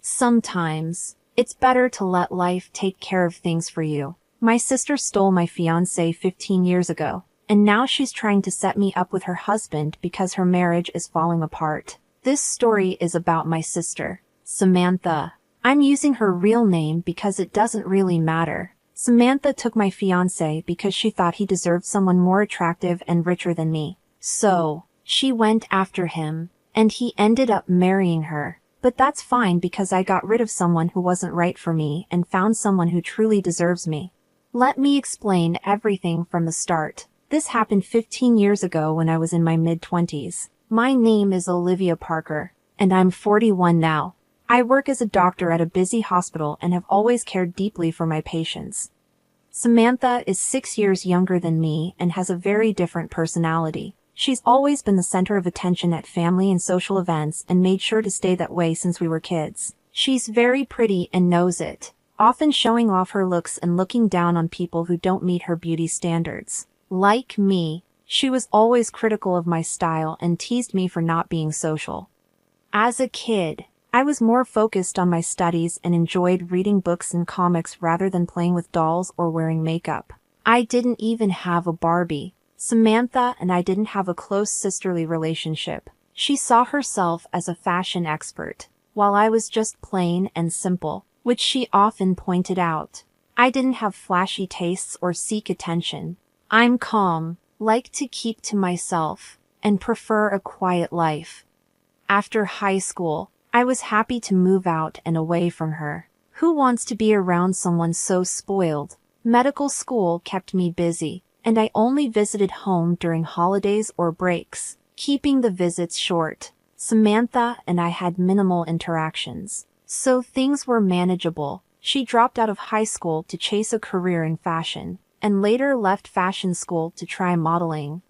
Sometimes, it's better to let life take care of things for you. My sister stole my fiancé 15 years ago, and now she's trying to set me up with her husband because her marriage is falling apart. This story is about my sister, Samantha. I'm using her real name because it doesn't really matter. Samantha took my fiancé because she thought he deserved someone more attractive and richer than me. So, she went after him, and he ended up marrying her. But that's fine because I got rid of someone who wasn't right for me and found someone who truly deserves me. Let me explain everything from the start. This happened 15 years ago when I was in my mid-20s. My name is Olivia Parker, and I'm 41 now. I work as a doctor at a busy hospital and have always cared deeply for my patients. Samantha is 6 years younger than me and has a very different personality. She's always been the center of attention at family and social events and made sure to stay that way since we were kids. She's very pretty and knows it, often showing off her looks and looking down on people who don't meet her beauty standards. Like me, she was always critical of my style and teased me for not being social. As a kid, I was more focused on my studies and enjoyed reading books and comics rather than playing with dolls or wearing makeup. I didn't even have a Barbie. Samantha and I didn't have a close sisterly relationship. She saw herself as a fashion expert, while I was just plain and simple, which she often pointed out. I didn't have flashy tastes or seek attention. I'm calm, like to keep to myself, and prefer a quiet life. After high school, I was happy to move out and away from her. Who wants to be around someone so spoiled? Medical school kept me busy, and I only visited home during holidays or breaks, keeping the visits short. Samantha and I had minimal interactions, so things were manageable. She dropped out of high school to chase a career in fashion, and later left fashion school to try modeling.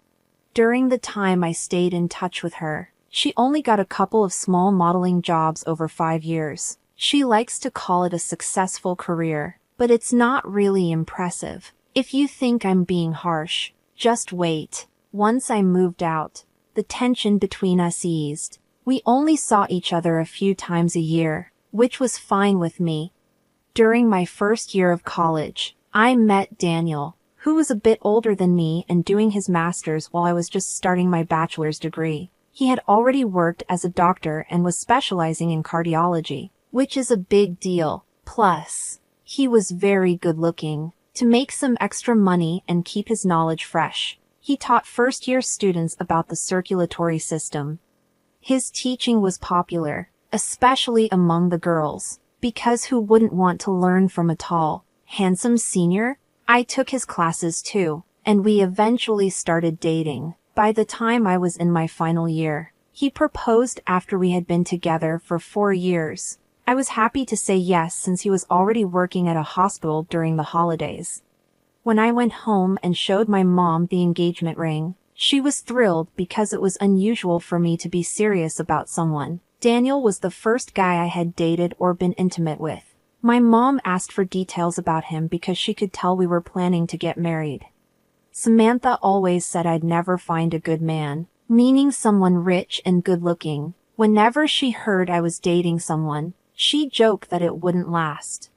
During the time I stayed in touch with her, she only got a couple of small modeling jobs over 5 years. She likes to call it a successful career, but it's not really impressive. If you think I'm being harsh, just wait. Once I moved out, the tension between us eased. We only saw each other a few times a year, which was fine with me. During my first year of college, I met Daniel, who was a bit older than me and doing his master's while I was just starting my bachelor's degree. He had already worked as a doctor and was specializing in cardiology, which is a big deal. Plus, he was very good-looking. To make some extra money and keep his knowledge fresh, he taught first-year students about the circulatory system. His teaching was popular, especially among the girls, because who wouldn't want to learn from a tall, handsome senior? I took his classes too, and we eventually started dating. By the time I was in my final year, he proposed after we had been together for 4 years. I was happy to say yes since he was already working at a hospital during the holidays. When I went home and showed my mom the engagement ring, she was thrilled because it was unusual for me to be serious about someone. Daniel was the first guy I had dated or been intimate with. My mom asked for details about him because she could tell we were planning to get married. Samantha always said I'd never find a good man, meaning someone rich and good-looking. Whenever she heard I was dating someone, she joked that it wouldn't last.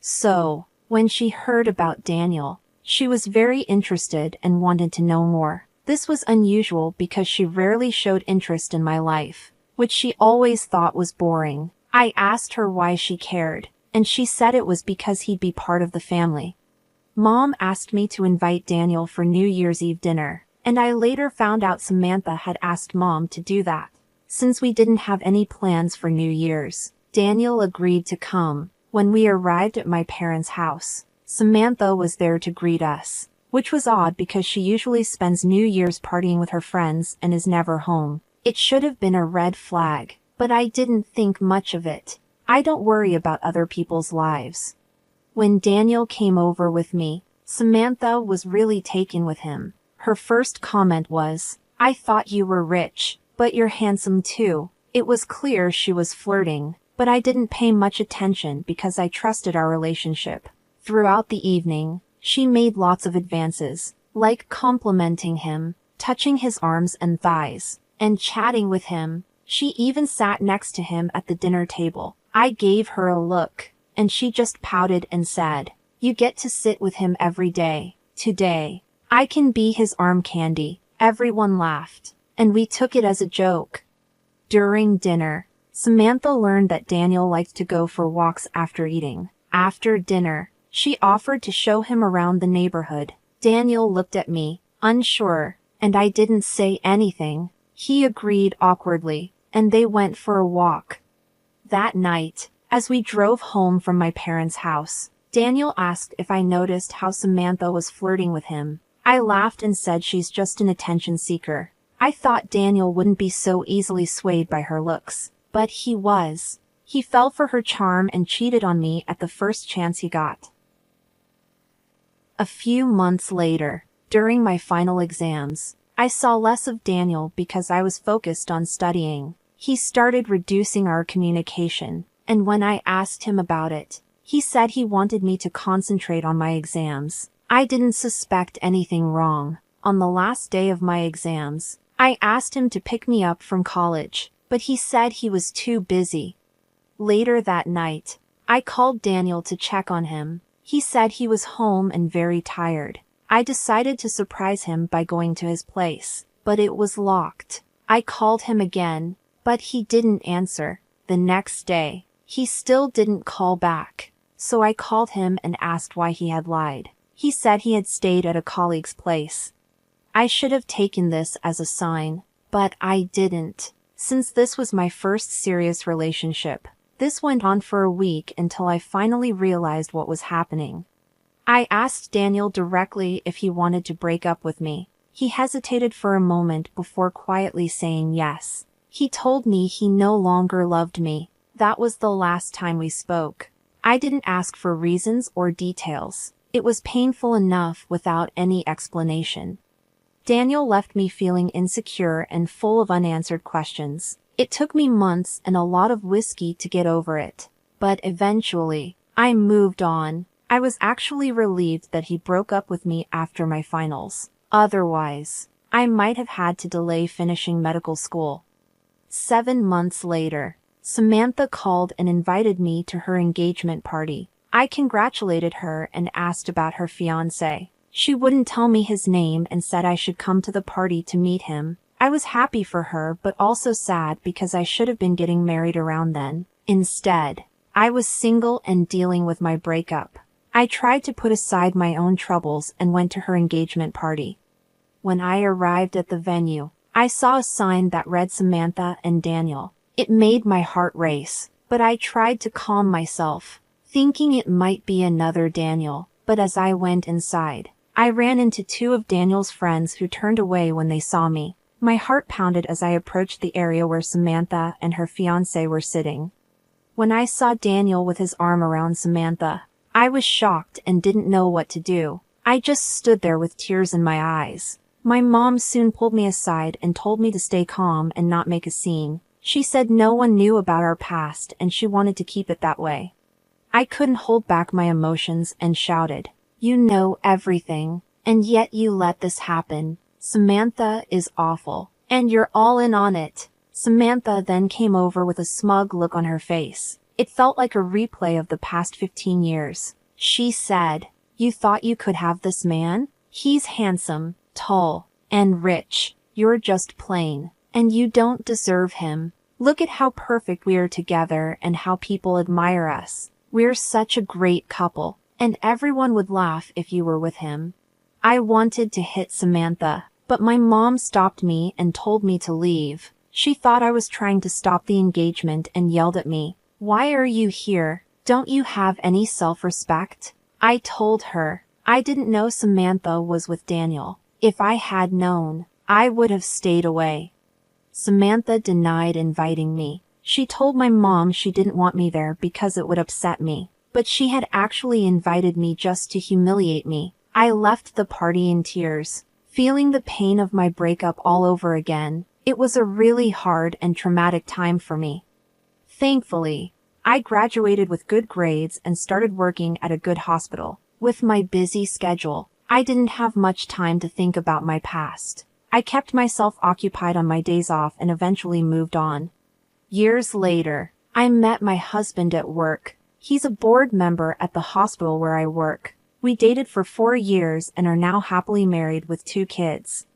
So, when she heard about Daniel, she was very interested and wanted to know more. This was unusual because she rarely showed interest in my life, which she always thought was boring. I asked her why she cared, and she said it was because he'd be part of the family. Mom asked me to invite Daniel for New Year's Eve dinner, and I later found out Samantha had asked Mom to do that. Since we didn't have any plans for New Year's, Daniel agreed to come. When we arrived at my parents' house, Samantha was there to greet us, which was odd because she usually spends New Year's partying with her friends and is never home. It should have been a red flag, but I didn't think much of it. I don't worry about other people's lives. When Daniel came over with me, Samantha was really taken with him. Her first comment was, "I thought you were rich, but you're handsome too." It was clear she was flirting, but I didn't pay much attention because I trusted our relationship. Throughout the evening, she made lots of advances, like complimenting him, touching his arms and thighs, and chatting with him. She even sat next to him at the dinner table. I gave her a look, and she just pouted and said, "You get to sit with him every day, today. I can be his arm candy." Everyone laughed, and we took it as a joke. During dinner, Samantha learned that Daniel liked to go for walks after eating. After dinner, she offered to show him around the neighborhood. Daniel looked at me, unsure, and I didn't say anything. He agreed awkwardly, and they went for a walk. That night, as we drove home from my parents' house, Daniel asked if I noticed how Samantha was flirting with him. I laughed and said she's just an attention seeker. I thought Daniel wouldn't be so easily swayed by her looks, but he was. He fell for her charm and cheated on me at the first chance he got. A few months later, during my final exams, I saw less of Daniel because I was focused on studying. He started reducing our communication, and when I asked him about it, he said he wanted me to concentrate on my exams. I didn't suspect anything wrong. On the last day of my exams, I asked him to pick me up from college, but he said he was too busy. Later that night, I called Daniel to check on him. He said he was home and very tired. I decided to surprise him by going to his place, but it was locked. I called him again, but he didn't answer. The next day, he still didn't call back, so I called him and asked why he had lied. He said he had stayed at a colleague's place. I should have taken this as a sign, but I didn't. Since this was my first serious relationship, this went on for a week until I finally realized what was happening. I asked Daniel directly if he wanted to break up with me. He hesitated for a moment before quietly saying yes. He told me he no longer loved me. That was the last time we spoke. I didn't ask for reasons or details. It was painful enough without any explanation. Daniel left me feeling insecure and full of unanswered questions. It took me months and a lot of whiskey to get over it. But eventually, I moved on. I was actually relieved that he broke up with me after my finals. Otherwise, I might have had to delay finishing medical school. 7 months later, Samantha called and invited me to her engagement party. I congratulated her and asked about her fiancé. She wouldn't tell me his name and said I should come to the party to meet him. I was happy for her but also sad because I should have been getting married around then. Instead, I was single and dealing with my breakup. I tried to put aside my own troubles and went to her engagement party. When I arrived at the venue, I saw a sign that read Samantha and Daniel. It made my heart race, but I tried to calm myself, thinking it might be another Daniel. But as I went inside, I ran into 2 of Daniel's friends who turned away when they saw me. My heart pounded as I approached the area where Samantha and her fiancé were sitting. When I saw Daniel with his arm around Samantha, I was shocked and didn't know what to do. I just stood there with tears in my eyes. My mom soon pulled me aside and told me to stay calm and not make a scene. She said no one knew about our past and she wanted to keep it that way. I couldn't hold back my emotions and shouted, "You know everything, and yet you let this happen. Samantha is awful, and you're all in on it." Samantha then came over with a smug look on her face. It felt like a replay of the past 15 years. She said, "You thought you could have this man? He's handsome, tall, and rich. You're just plain, and you don't deserve him. Look at how perfect we are together and how people admire us. We're such a great couple, and everyone would laugh if you were with him." I wanted to hit Samantha, but my mom stopped me and told me to leave. She thought I was trying to stop the engagement and yelled at me, "Why are you here? Don't you have any self-respect?" I told her I didn't know Samantha was with Daniel. If I had known, I would have stayed away. Samantha denied inviting me. She told my mom she didn't want me there because it would upset me, but she had actually invited me just to humiliate me. I left the party in tears, feeling the pain of my breakup all over again. It was a really hard and traumatic time for me. Thankfully, I graduated with good grades and started working at a good hospital. With my busy schedule, I didn't have much time to think about my past. I kept myself occupied on my days off and eventually moved on. Years later, I met my husband at work. He's a board member at the hospital where I work. We dated for 4 years and are now happily married with 2 kids.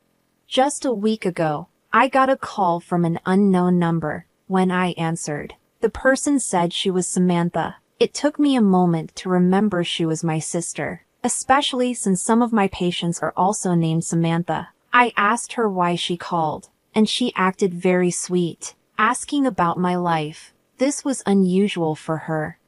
Just a week ago, I got a call from an unknown number. When I answered, the person said she was Samantha. It took me a moment to remember she was my sister, especially since some of my patients are also named Samantha. I asked her why she called, and she acted very sweet, asking about my life. This was unusual for her.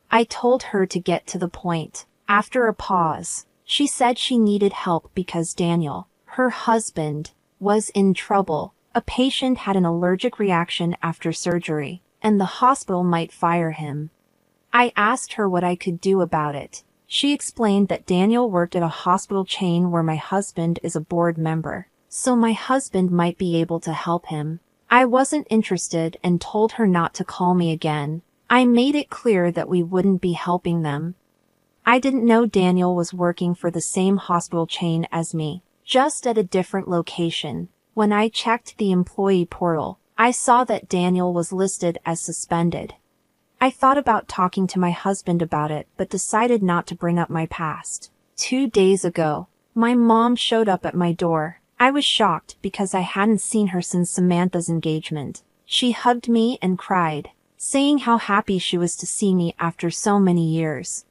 I told her to get to the point. After a pause, she said she needed help because Daniel, her husband, was in trouble. A patient had an allergic reaction after surgery, and the hospital might fire him. I asked her what I could do about it. She explained that Daniel worked at a hospital chain where my husband is a board member, so my husband might be able to help him. I wasn't interested and told her not to call me again. I made it clear that we wouldn't be helping them. I didn't know Daniel was working for the same hospital chain as me, just at a different location. When I checked the employee portal, I saw that Daniel was listed as suspended. I thought about talking to my husband about it but decided not to bring up my past. 2 days ago, my mom showed up at my door. I was shocked because I hadn't seen her since Samantha's engagement. She hugged me and cried, saying how happy she was to see me after so many years.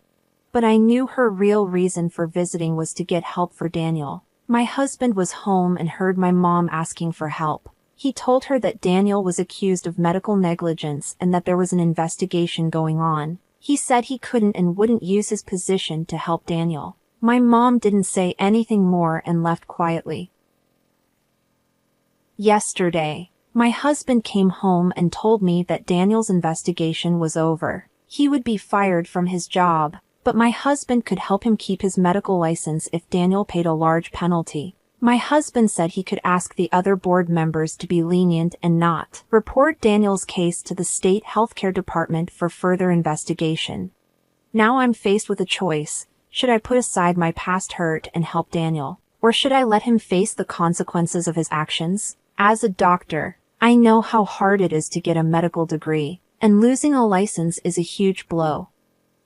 But I knew her real reason for visiting was to get help for Daniel. My husband was home and heard my mom asking for help. He told her that Daniel was accused of medical negligence and that there was an investigation going on. He said he couldn't and wouldn't use his position to help Daniel. My mom didn't say anything more and left quietly. Yesterday, my husband came home and told me that Daniel's investigation was over. He would be fired from his job, but my husband could help him keep his medical license if Daniel paid a large penalty. My husband said he could ask the other board members to be lenient and not report Daniel's case to the state healthcare department for further investigation. Now I'm faced with a choice. Should I put aside my past hurt and help Daniel, or should I let him face the consequences of his actions? As a doctor, I know how hard it is to get a medical degree, and losing a license is a huge blow.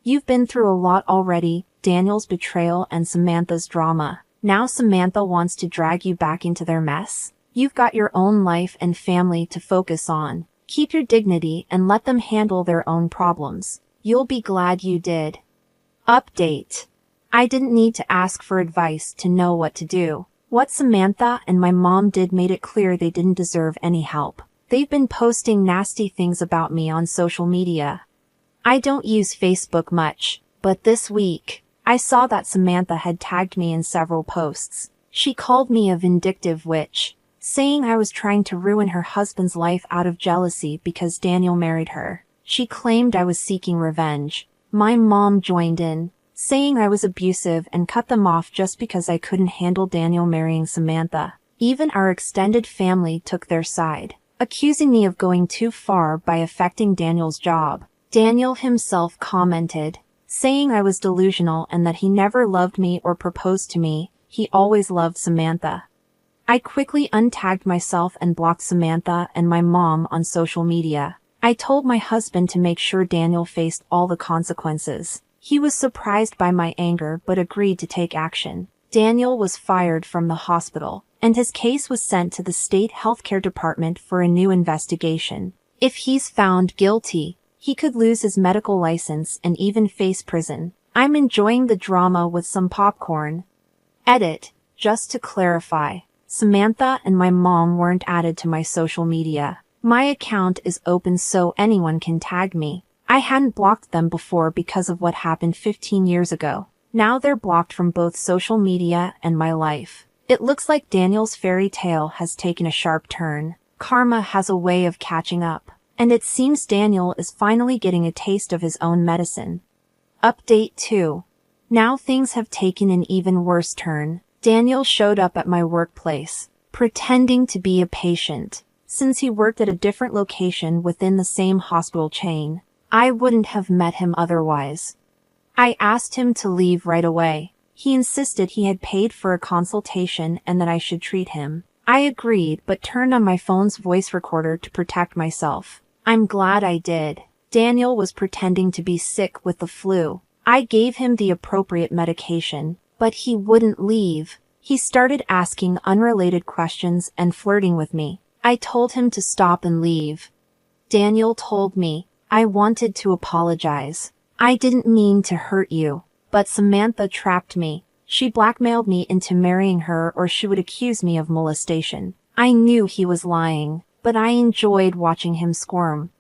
You've been through a lot already, Daniel's betrayal and Samantha's drama. Now Samantha wants to drag you back into their mess? You've got your own life and family to focus on. Keep your dignity and let them handle their own problems. You'll be glad you did. Update. I didn't need to ask for advice to know what to do. What Samantha and my mom did made it clear they didn't deserve any help. They've been posting nasty things about me on social media. I don't use Facebook much, but this week, I saw that Samantha had tagged me in several posts. She called me a vindictive witch, saying I was trying to ruin her husband's life out of jealousy because Daniel married her. She claimed I was seeking revenge. My mom joined in, saying I was abusive and cut them off just because I couldn't handle Daniel marrying Samantha. Even our extended family took their side, accusing me of going too far by affecting Daniel's job. Daniel himself commented, saying I was delusional and that he never loved me or proposed to me. He always loved Samantha. I quickly untagged myself and blocked Samantha and my mom on social media. I told my husband to make sure Daniel faced all the consequences. He was surprised by my anger but agreed to take action. Daniel was fired from the hospital, and his case was sent to the state healthcare department for a new investigation. If he's found guilty, he could lose his medical license and even face prison. I'm enjoying the drama with some popcorn. Edit. Just to clarify, Samantha and my mom weren't added to my social media. My account is open so anyone can tag me. I hadn't blocked them before because of what happened 15 years ago. Now they're blocked from both social media and my life. It looks like Daniel's fairy tale has taken a sharp turn. Karma has a way of catching up, and it seems Daniel is finally getting a taste of his own medicine. Update 2. Now things have taken an even worse turn. Daniel showed up at my workplace, pretending to be a patient. Since he worked at a different location within the same hospital chain, I wouldn't have met him otherwise. I asked him to leave right away. He insisted he had paid for a consultation and that I should treat him. I agreed but turned on my phone's voice recorder to protect myself. I'm glad I did. Daniel was pretending to be sick with the flu. I gave him the appropriate medication, but he wouldn't leave. He started asking unrelated questions and flirting with me. I told him to stop and leave. Daniel told me, I wanted to apologize. I didn't mean to hurt you. But Samantha trapped me. She blackmailed me into marrying her or she would accuse me of molestation. I knew he was lying, but I enjoyed watching him squirm.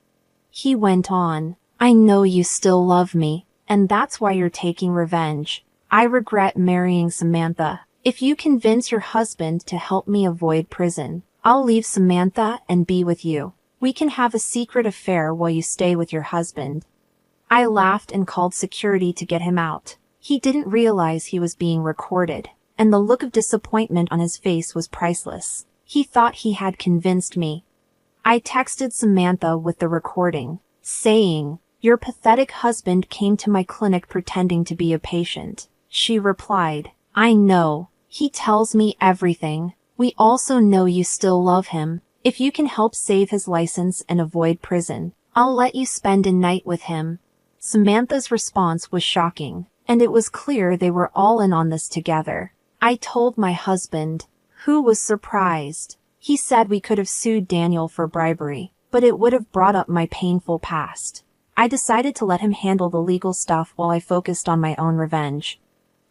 He went on, I know you still love me, and that's why you're taking revenge. I regret marrying Samantha. If you convince your husband to help me avoid prison, I'll leave Samantha and be with you. We can have a secret affair while you stay with your husband. I laughed and called security to get him out. He didn't realize he was being recorded, and the look of disappointment on his face was priceless. He thought he had convinced me. I texted Samantha with the recording, saying, Your pathetic husband came to my clinic pretending to be a patient. She replied, I know. He tells me everything. We also know you still love him. If you can help save his license and avoid prison, I'll let you spend a night with him. Samantha's response was shocking, and it was clear they were all in on this together. I told my husband, who was surprised. He said we could have sued Daniel for bribery, but it would have brought up my painful past. I decided to let him handle the legal stuff while I focused on my own revenge.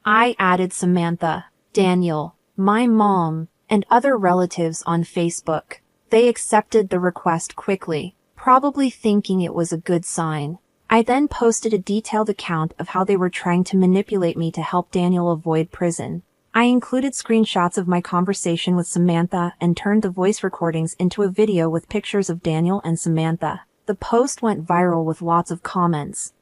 I added Samantha, Daniel, my mom, and other relatives on Facebook. They accepted the request quickly, probably thinking it was a good sign. I then posted a detailed account of how they were trying to manipulate me to help Daniel avoid prison. I included screenshots of my conversation with Samantha and turned the voice recordings into a video with pictures of Daniel and Samantha. The post went viral with lots of comments.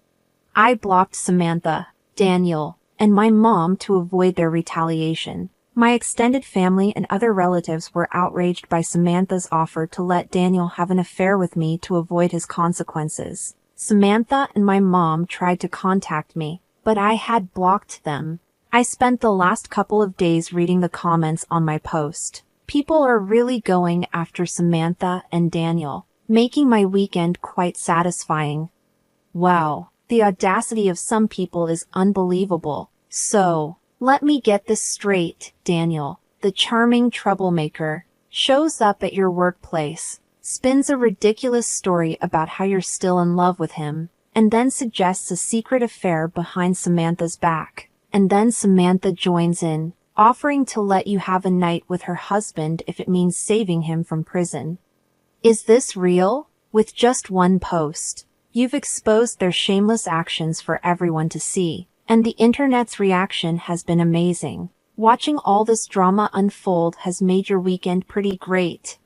I blocked Samantha, Daniel, and my mom to avoid their retaliation. My extended family and other relatives were outraged by Samantha's offer to let Daniel have an affair with me to avoid his consequences. Samantha and my mom tried to contact me, but I had blocked them. I spent the last couple of days reading the comments on my post. People are really going after Samantha and Daniel, making my weekend quite satisfying. Wow, the audacity of some people is unbelievable. So, let me get this straight, Daniel, the charming troublemaker, shows up at your workplace, spins a ridiculous story about how you're still in love with him, and then suggests a secret affair behind Samantha's back. And then Samantha joins in, offering to let you have a night with her husband if it means saving him from prison. Is this real? With just one post, you've exposed their shameless actions for everyone to see. And the internet's reaction has been amazing. Watching all this drama unfold has made your weekend pretty great.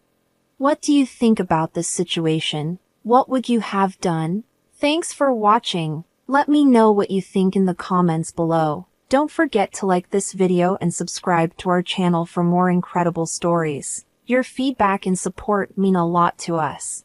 What do you think about this situation? What would you have done? Thanks for watching. Let me know what you think in the comments below. Don't forget to like this video and subscribe to our channel for more incredible stories. Your feedback and support mean a lot to us.